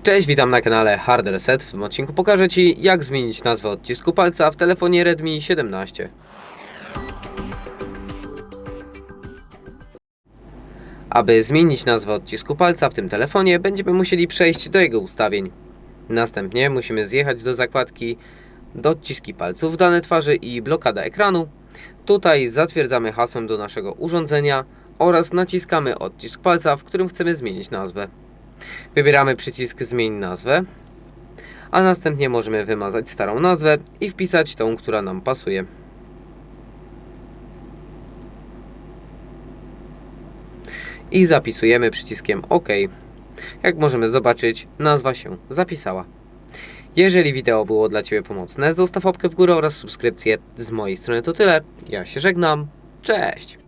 Cześć, witam na kanale Hard Reset. W tym odcinku pokażę Ci, jak zmienić nazwę odcisku palca w telefonie Redmi 17. Aby zmienić nazwę odcisku palca w tym telefonie, będziemy musieli przejść do jego ustawień. Następnie musimy zjechać do zakładki do odciski palców, dane twarzy i blokada ekranu. Tutaj zatwierdzamy hasłem do naszego urządzenia oraz naciskamy odcisk palca, w którym chcemy zmienić nazwę. Wybieramy przycisk zmień nazwę, a następnie możemy wymazać starą nazwę i wpisać tą, która nam pasuje. I zapisujemy przyciskiem OK. Jak możemy zobaczyć, nazwa się zapisała. Jeżeli wideo było dla Ciebie pomocne, zostaw łapkę w górę oraz subskrypcję. Z mojej strony to tyle. Ja się żegnam. Cześć!